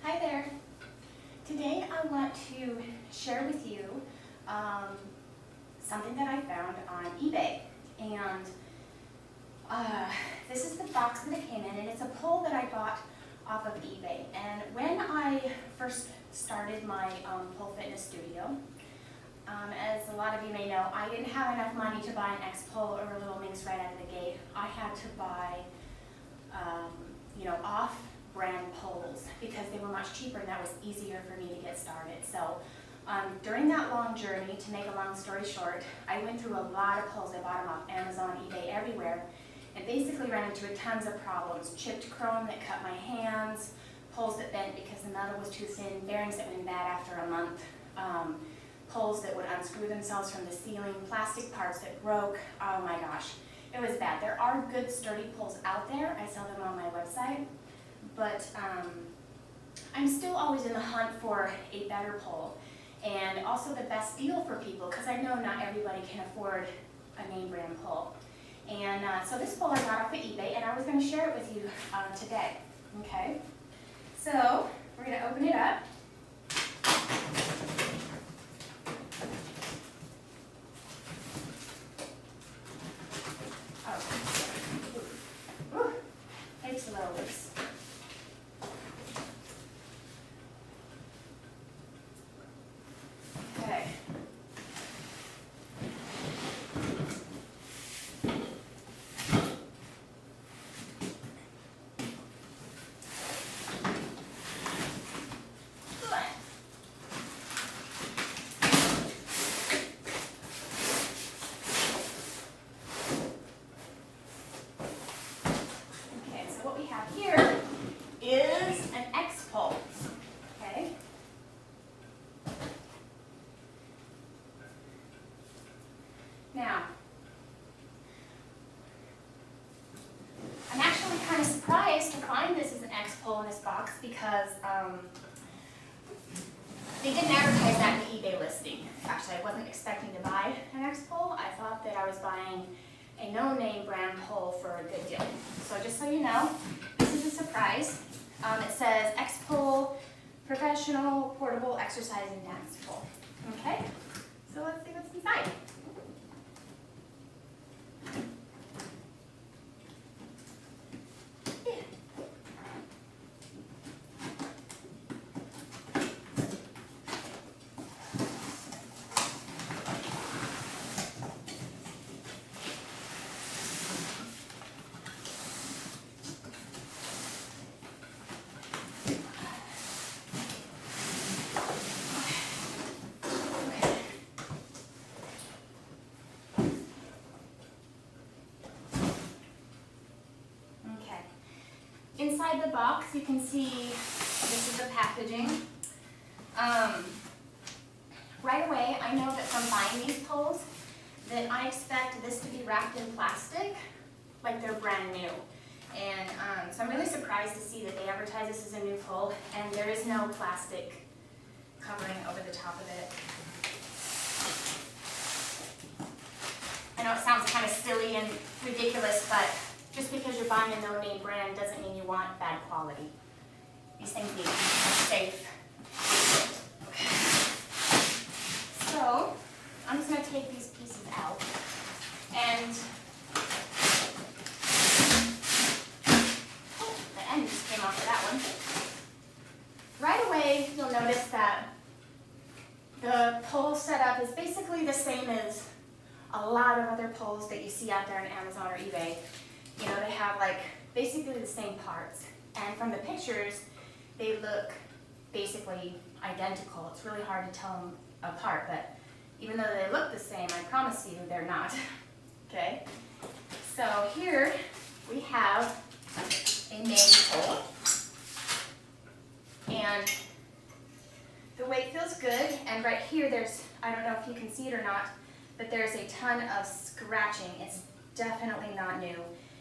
Hi there. Today I want to share with you something that I found on eBay. And this is the box that it came in, and it's a pole that I bought off of eBay. And when I first started my pole fitness studio, as a lot of you may know, I didn't have enough money to buy an X pole or a Little Minx right out of the gate. I had to buy off-brand poles because they were much cheaper and that was easier for me to get started. So during that long journey, to make a long story short, I went through a lot of poles. I bought them off Amazon, eBay, everywhere, and basically ran into tons of problems. Chipped chrome that cut my hands, poles that bent because the metal was too thin, bearings that went bad after a month, poles that would unscrew themselves from the ceiling, plastic parts that broke. Oh my gosh, it was bad. There are good sturdy poles out there. I sell them on my website, but I'm still always in the hunt for a better pole and also the best deal for people, because I know not everybody can afford a name brand pole. And so this pole I got off of eBay, and I was going to share it with you today. Okay, so we're going to open it up. Takes a little loose. Okay. What we have here is an X pole, okay? Now, I'm actually kind of surprised to find this as an X pole in this box because they didn't advertise that in the eBay listing. Actually, I wasn't expecting to buy an X pole. I thought that I was buying a no-name brand pole for a good deal. So just so you know, this is a surprise. It says X pole, professional portable exercise and dance pole. Okay, so let's see what's inside. Inside the box, you can see this is the packaging. Right away, I know that from buying these poles that I expect this to be wrapped in plastic like they're brand new. And so I'm really surprised to see that they advertise this as a new pole and there is no plastic covering over the top of it. I know it sounds kind of silly and ridiculous, but just because you're buying a no-name brand doesn't mean you want bad quality. These things need to be safe. Okay. So, I'm just going to take these pieces out. And the end just came off of that one. Right away, you'll notice that the pole setup is basically the same as a lot of other poles that you see out there on Amazon or eBay. You know, they have like basically the same parts, and from the pictures they look basically identical. It's really hard to tell them apart, but even though they look the same, I promise you they're not. Okay, so here we have a main pole, and the weight feels good, and right here there's, I don't know if you can see it or not, but there's a ton of scratching. It's definitely not new.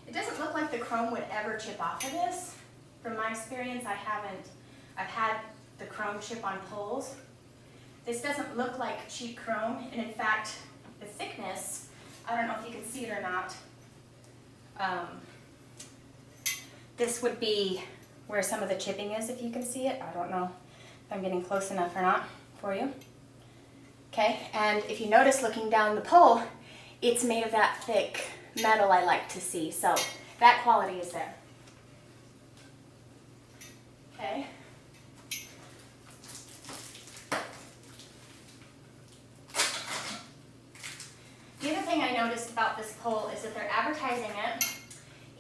It doesn't look like the chrome would ever chip off of this. From my experience, I've had the chrome chip on poles. This doesn't look like cheap chrome, and in fact, the thickness, I don't know if you can see it or not, this would be where some of the chipping is, if you can see it. I don't know if I'm getting close enough or not for you. Okay, and if you notice looking down the pole, it's made of that thick metal I like to see. So that quality is there. Okay. The other thing I noticed about this pole is that they're advertising it,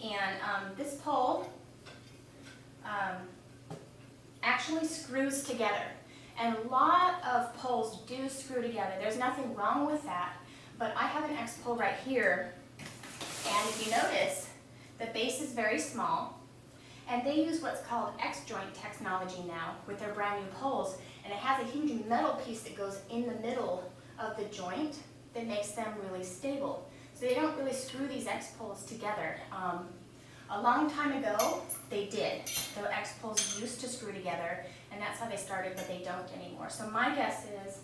and this pole actually screws together. And a lot of poles do screw together. There's nothing wrong with that, but I have an X pole right here, and if you notice, the base is very small, and they use what's called X-joint technology now with their brand new poles, and it has a huge metal piece that goes in the middle of the joint that makes them really stable. So they don't really screw these X poles together. A long time ago, they did. The X poles used to screw together, and that's how they started, but they don't anymore. So my guess is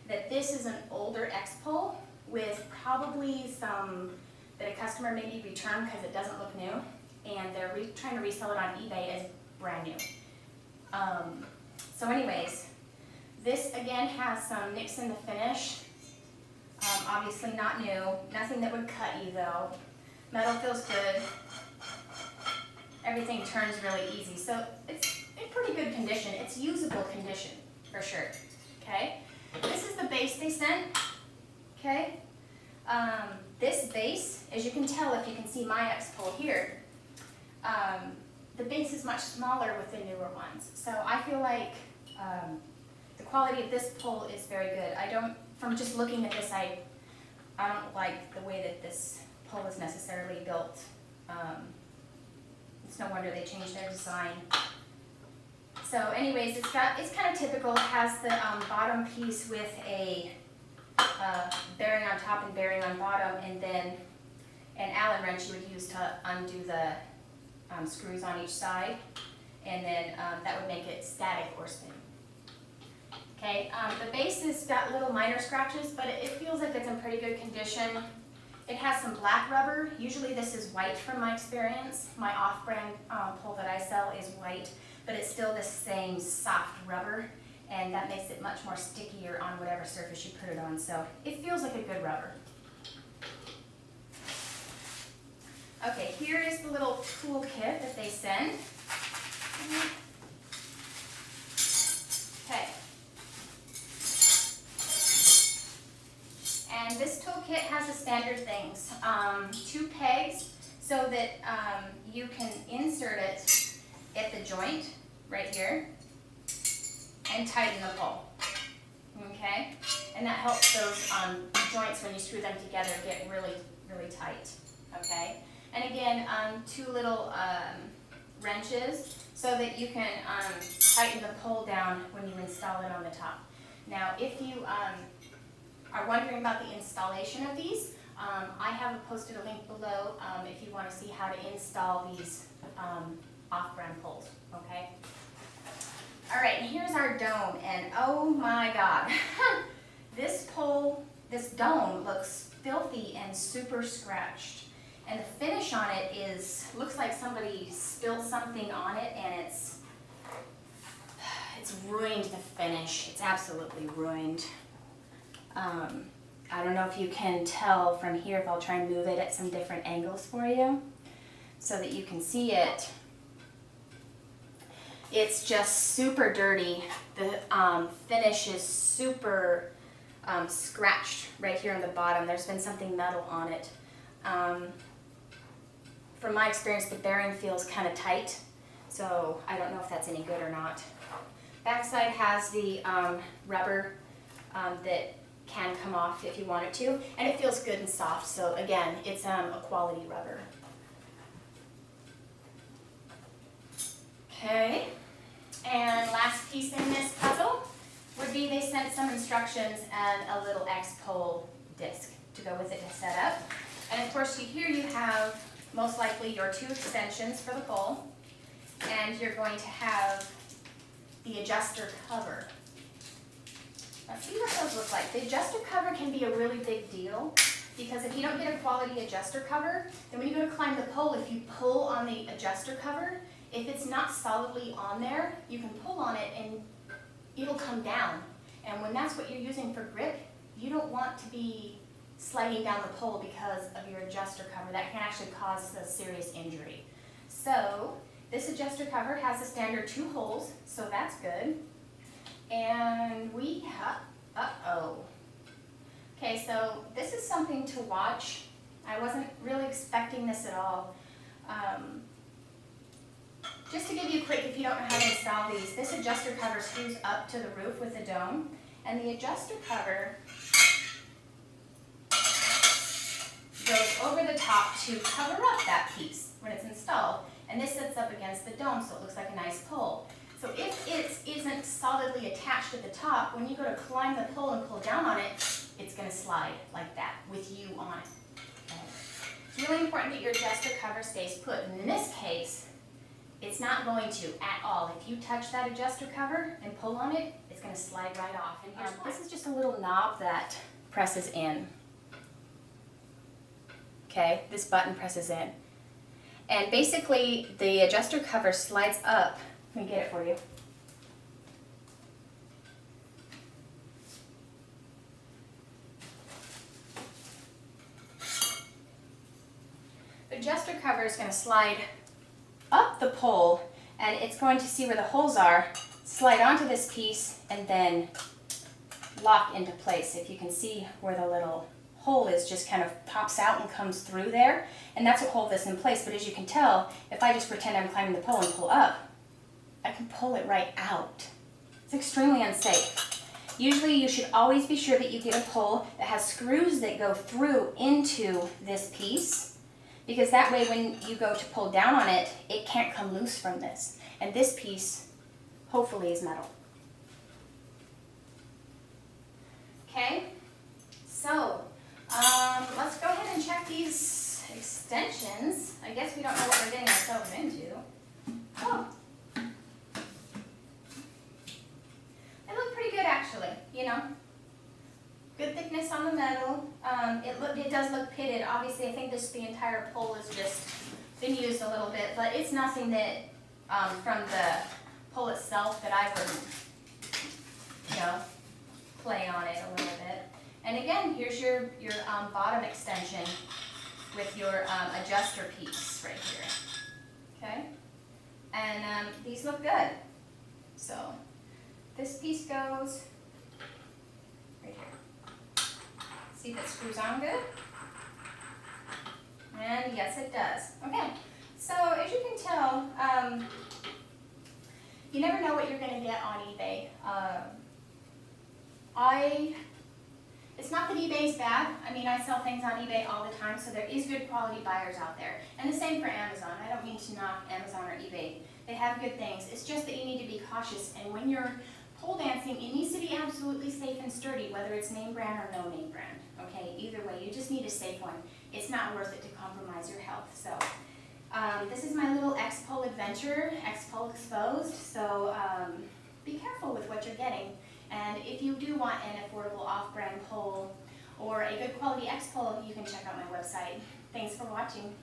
that this is an older X pole with probably some that a customer maybe returned because it doesn't look new, and they're trying to resell it on eBay as brand new. So anyways, this again has some nicks in the finish. Obviously not new, nothing that would cut you though. Metal feels good. Everything turns really easy, so it's in pretty good condition. It's usable condition for sure. Okay, this is the base they sent. Okay, this base, as you can tell if you can see my X pole here, the base is much smaller with the newer ones. So I feel like the quality of this pole is very good. From just looking at this, I don't like the way that this pole is necessarily built. It's no wonder they changed their design. So anyways, it's kind of typical. It has the bottom piece with a bearing on top and bearing on bottom, and then an Allen wrench you would use to undo the screws on each side, and then that would make it static or spinning. Okay, the base has got little minor scratches, but it feels like it's in pretty good condition. It has some black rubber. Usually this is white from my experience. My off-brand pole that I sell is white, but it's still the same soft rubber, and that makes it much more stickier on whatever surface you put it on. So it feels like a good rubber. Okay, here is the little toolkit that they send. Okay. And this toolkit has the standard things. 2 pegs so that you can insert it at the joint right here and tighten the pole. Okay? And that helps those joints, when you screw them together, get really, really tight. Okay? And again, 2 little wrenches so that you can tighten the pole down when you install it on the top. Now, if you are wondering about the installation of these, I have posted a link below if you want to see how to install these off-brand poles, okay? All right, and here's our dome, and oh my God. This pole, this dome looks filthy and super scratched. And the finish on it looks like somebody spilled something on it, and it's ruined the finish. It's absolutely ruined. I don't know if you can tell from here, if I'll try and move it at some different angles for you so that you can see it. It's just super dirty. The finish is super scratched right here on the bottom. There's been something metal on it. From my experience, the bearing feels kind of tight, so I don't know if that's any good or not. Backside has the rubber that can come off if you want it to, and it feels good and soft, so again, it's a quality rubber. Okay, and last piece in this puzzle would be they sent some instructions and a little X-pole disc to go with it to set up. And of course, here you have most likely your 2 extensions for the pole, and you're going to have the adjuster cover. Let's see what those look like. The adjuster cover can be a really big deal because if you don't get a quality adjuster cover, then when you go to climb the pole, if you pull on the adjuster cover, If it's not solidly on there, you can pull on it and it'll come down. And when that's what you're using for grip, you don't want to be sliding down the pole because of your adjuster cover. That can actually cause a serious injury. So this adjuster cover has a standard 2 holes, so that's good. And we have, Okay, so this is something to watch. I wasn't really expecting this at all. Just to give you a quick, if you don't know how to install these, this adjuster cover screws up to the roof with a dome, and the adjuster cover goes over the top to cover up that piece when it's installed, and this sits up against the dome so it looks like a nice pole. So if it isn't solidly attached at the top, when you go to climb the pole and pull down on it, it's going to slide like that with you on it. Okay. It's really important that your adjuster cover stays put, and in this case, it's not going to at all. If you touch that adjuster cover and pull on it, it's going to slide right off. And this is just a little knob that presses in. Okay, this button presses in. And basically, the adjuster cover slides up. Let me get it for you. The adjuster cover is going to slide up the pole, and it's going to see where the holes are, slide onto this piece, and then lock into place. If you can see where the little hole is, just kind of pops out and comes through there, and that's what holds this in place. But as you can tell, if I just pretend I'm climbing the pole and pull up, I can pull it right out. It's extremely unsafe. Usually you should always be sure that you get a pole that has screws that go through into this piece, because that way when you go to pull down on it, it can't come loose from this. And this piece, hopefully, is metal. Okay, so let's go ahead and check these extensions. I guess we don't know what we're getting ourselves into. Oh. They look pretty good, actually, you know. Good thickness on the metal. It does look pitted. Obviously, I think the entire pole has just been used a little bit, but it's nothing that from the pole itself that I wouldn't, play on it a little bit. And again, here's your bottom extension with your adjuster piece right here. Okay, and these look good. So this piece goes right here. See if it screws on good? And yes, it does. Okay, so as you can tell, you never know what you're going to get on eBay. It's not that eBay is bad. I mean, I sell things on eBay all the time, so there is good quality buyers out there. And the same for Amazon. I don't mean to knock Amazon or eBay. They have good things. It's just that you need to be cautious. And when you're pole dancing, it needs to be absolutely safe and sturdy, whether it's name brand or no name brand. Okay, either way, you just need a safe one. It's not worth it to compromise your health. So this is my little X-Pole adventure, X-Pole exposed. So be careful with what you're getting. And if you do want an affordable off-brand pole or a good quality X-Pole, you can check out my website. Thanks for watching.